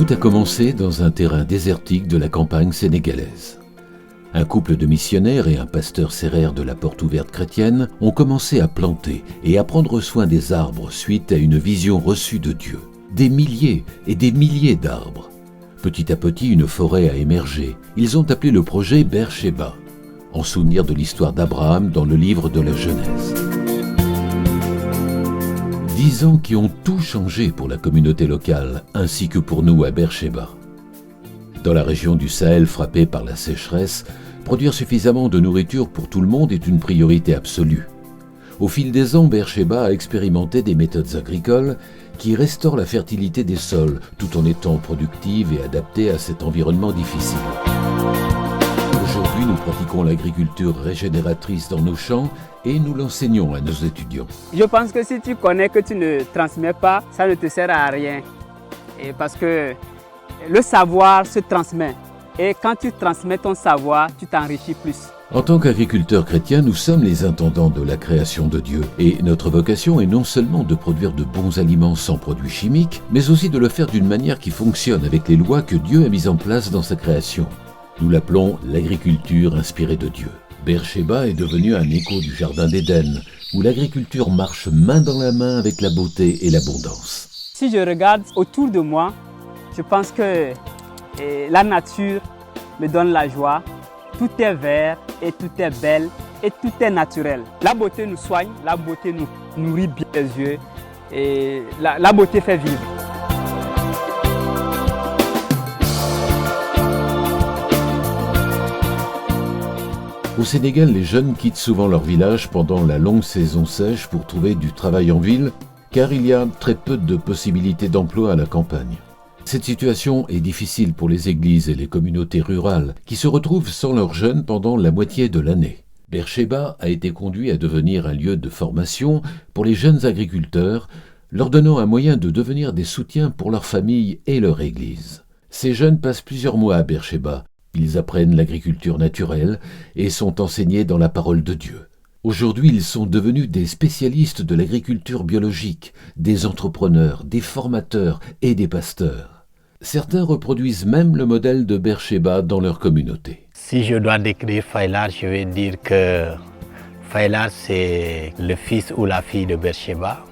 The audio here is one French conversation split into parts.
Tout a commencé dans un terrain désertique de la campagne sénégalaise. Un couple de missionnaires et un pasteur sérère de la Porte Ouverte chrétienne ont commencé à planter et à prendre soin des arbres suite à une vision reçue de Dieu. Des milliers et des milliers d'arbres. Petit à petit, une forêt a émergé. Ils ont appelé le projet Beersheba, en souvenir de l'histoire d'Abraham dans le livre de la Genèse. 10 ans qui ont tout changé pour la communauté locale, ainsi que pour nous à Beersheba. Dans la région du Sahel frappée par la sécheresse, produire suffisamment de nourriture pour tout le monde est une priorité absolue. Au fil des ans, Beersheba a expérimenté des méthodes agricoles qui restaurent la fertilité des sols, tout en étant productives et adaptées à cet environnement difficile. Aujourd'hui, nous pratiquons l'agriculture régénératrice dans nos champs et nous l'enseignons à nos étudiants. Je pense que si tu connais que tu ne transmets pas, ça ne te sert à rien. Et parce que le savoir se transmet. Et quand tu transmets ton savoir, tu t'enrichis plus. En tant qu'agriculteurs chrétiens, nous sommes les intendants de la création de Dieu. Et notre vocation est non seulement de produire de bons aliments sans produits chimiques, mais aussi de le faire d'une manière qui fonctionne avec les lois que Dieu a mises en place dans sa création. Nous l'appelons l'agriculture inspirée de Dieu. Beersheba est devenu un écho du Jardin d'Éden, où l'agriculture marche main dans la main avec la beauté et l'abondance. Si je regarde autour de moi, je pense que la nature me donne la joie. Tout est vert et tout est belle et tout est naturel. La beauté nous soigne, la beauté nous nourrit bien les yeux et la beauté fait vivre. Au Sénégal, les jeunes quittent souvent leur village pendant la longue saison sèche pour trouver du travail en ville, car il y a très peu de possibilités d'emploi à la campagne. Cette situation est difficile pour les églises et les communautés rurales qui se retrouvent sans leurs jeunes pendant la moitié de l'année. Beersheba a été conduit à devenir un lieu de formation pour les jeunes agriculteurs, leur donnant un moyen de devenir des soutiens pour leur famille et leur église. Ces jeunes passent plusieurs mois à Beersheba. Ils apprennent l'agriculture naturelle et sont enseignés dans la parole de Dieu. Aujourd'hui, ils sont devenus des spécialistes de l'agriculture biologique, des entrepreneurs, des formateurs et des pasteurs. Certains reproduisent même le modèle de Beersheba dans leur communauté. Si je dois décrire Faylar, je vais dire que Faylar, c'est le fils ou la fille de Beersheba.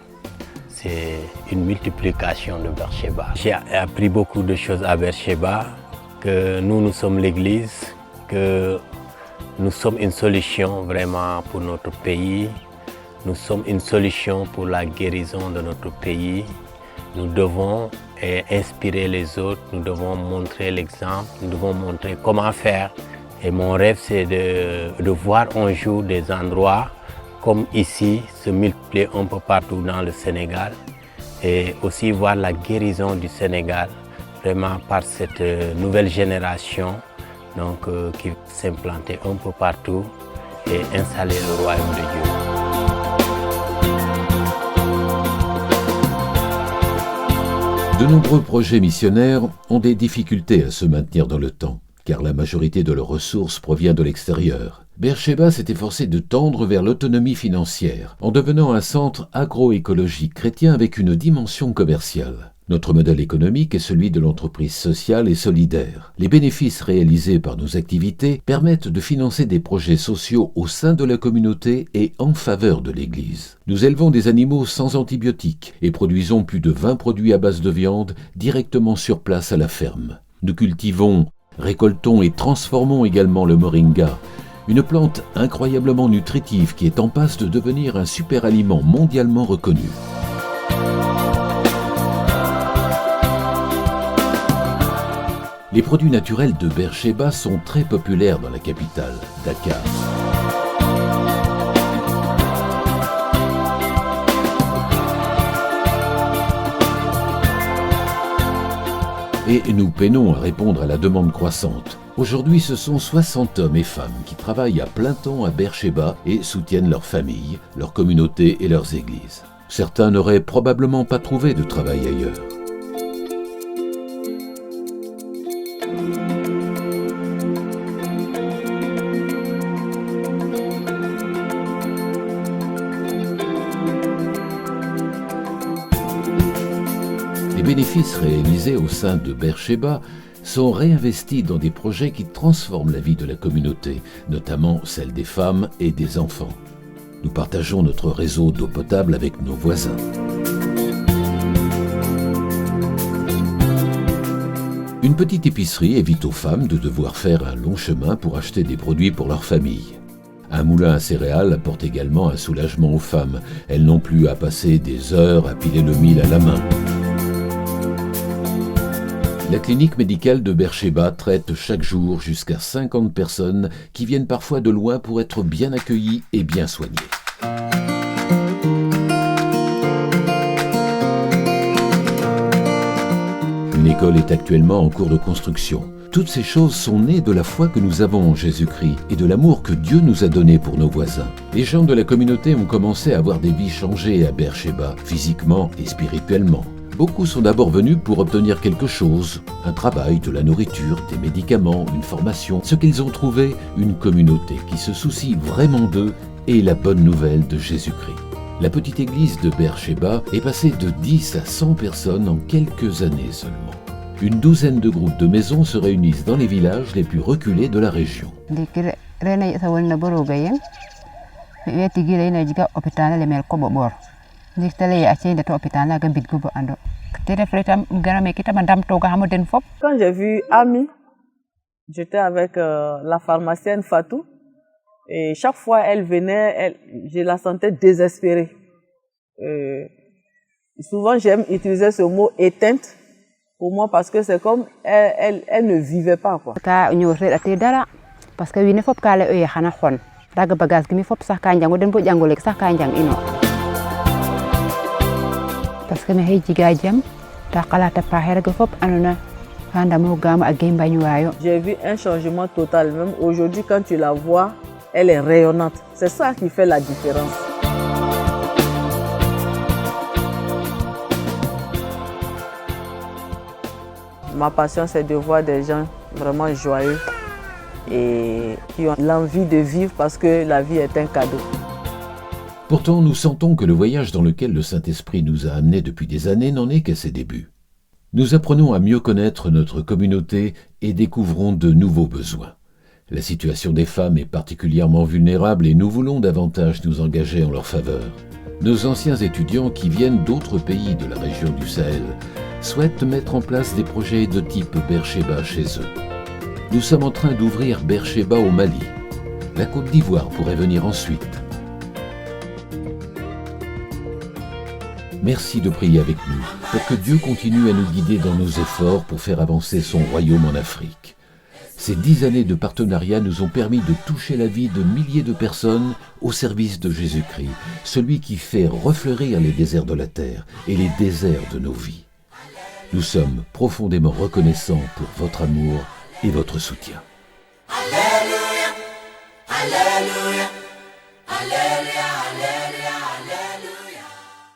C'est une multiplication de Beersheba. J'ai appris beaucoup de choses à Beersheba, que nous sommes l'Église, que nous sommes une solution vraiment pour notre pays. Nous sommes une solution pour la guérison de notre pays. Nous devons inspirer les autres, nous devons montrer l'exemple, nous devons montrer comment faire. Et mon rêve, c'est de voir un jour des endroits comme ici se multiplier un peu partout dans le Sénégal et aussi voir la guérison du Sénégal vraiment par cette nouvelle génération qui va s'implanter un peu partout et installer le royaume de Dieu. De nombreux projets missionnaires ont des difficultés à se maintenir dans le temps, car la majorité de leurs ressources provient de l'extérieur. Beersheba s'est efforcé de tendre vers l'autonomie financière, en devenant un centre agroécologique chrétien avec une dimension commerciale. Notre modèle économique est celui de l'entreprise sociale et solidaire. Les bénéfices réalisés par nos activités permettent de financer des projets sociaux au sein de la communauté et en faveur de l'Église. Nous élevons des animaux sans antibiotiques et produisons plus de 20 produits à base de viande directement sur place à la ferme. Nous cultivons, récoltons et transformons également le moringa, une plante incroyablement nutritive qui est en passe de devenir un super aliment mondialement reconnu. Les produits naturels de Beersheba sont très populaires dans la capitale, Dakar. Et nous peinons à répondre à la demande croissante. Aujourd'hui, ce sont 60 hommes et femmes qui travaillent à plein temps à Beersheba et soutiennent leurs familles, leurs communautés et leurs églises. Certains n'auraient probablement pas trouvé de travail ailleurs. Les bénéfices réalisés au sein de Beersheba sont réinvestis dans des projets qui transforment la vie de la communauté, notamment celle des femmes et des enfants. Nous partageons notre réseau d'eau potable avec nos voisins. Une petite épicerie évite aux femmes de devoir faire un long chemin pour acheter des produits pour leur famille. Un moulin à céréales apporte également un soulagement aux femmes. Elles n'ont plus à passer des heures à piler le mil à la main. La clinique médicale de Beersheba traite chaque jour jusqu'à 50 personnes qui viennent parfois de loin pour être bien accueillies et bien soignées. Une école est actuellement en cours de construction. Toutes ces choses sont nées de la foi que nous avons en Jésus-Christ et de l'amour que Dieu nous a donné pour nos voisins. Les gens de la communauté ont commencé à avoir des vies changées à Beersheba, physiquement et spirituellement. Beaucoup sont d'abord venus pour obtenir quelque chose, un travail, de la nourriture, des médicaments, une formation. Ce qu'ils ont trouvé, une communauté qui se soucie vraiment d'eux et la bonne nouvelle de Jésus-Christ. La petite église de Beersheba est passée de 10 à 100 personnes en quelques années seulement. Une douzaine de groupes de maisons se réunissent dans les villages les plus reculés de la région. Quand j'ai vu Ami, j'étais avec la pharmacienne Fatou et chaque fois elle venait, je la sentais désespérée. Souvent j'aime utiliser ce mot éteinte pour moi parce que c'est comme elle ne vivait pas quoi. Parce que j'ai vu un changement total. Même aujourd'hui, quand tu la vois, elle est rayonnante. C'est ça qui fait la différence. Ma passion, c'est de voir des gens vraiment joyeux et qui ont l'envie de vivre parce que la vie est un cadeau. Pourtant, nous sentons que le voyage dans lequel le Saint-Esprit nous a amenés depuis des années n'en est qu'à ses débuts. Nous apprenons à mieux connaître notre communauté et découvrons de nouveaux besoins. La situation des femmes est particulièrement vulnérable et nous voulons davantage nous engager en leur faveur. Nos anciens étudiants qui viennent d'autres pays de la région du Sahel souhaitent mettre en place des projets de type Beersheba chez eux. Nous sommes en train d'ouvrir Beersheba au Mali. La Côte d'Ivoire pourrait venir ensuite. Merci de prier avec nous pour que Dieu continue à nous guider dans nos efforts pour faire avancer son royaume en Afrique. Ces 10 années de partenariat nous ont permis de toucher la vie de milliers de personnes au service de Jésus-Christ, celui qui fait refleurir les déserts de la terre et les déserts de nos vies. Nous sommes profondément reconnaissants pour votre amour et votre soutien. Alléluia, Alléluia, Alléluia, Alléluia.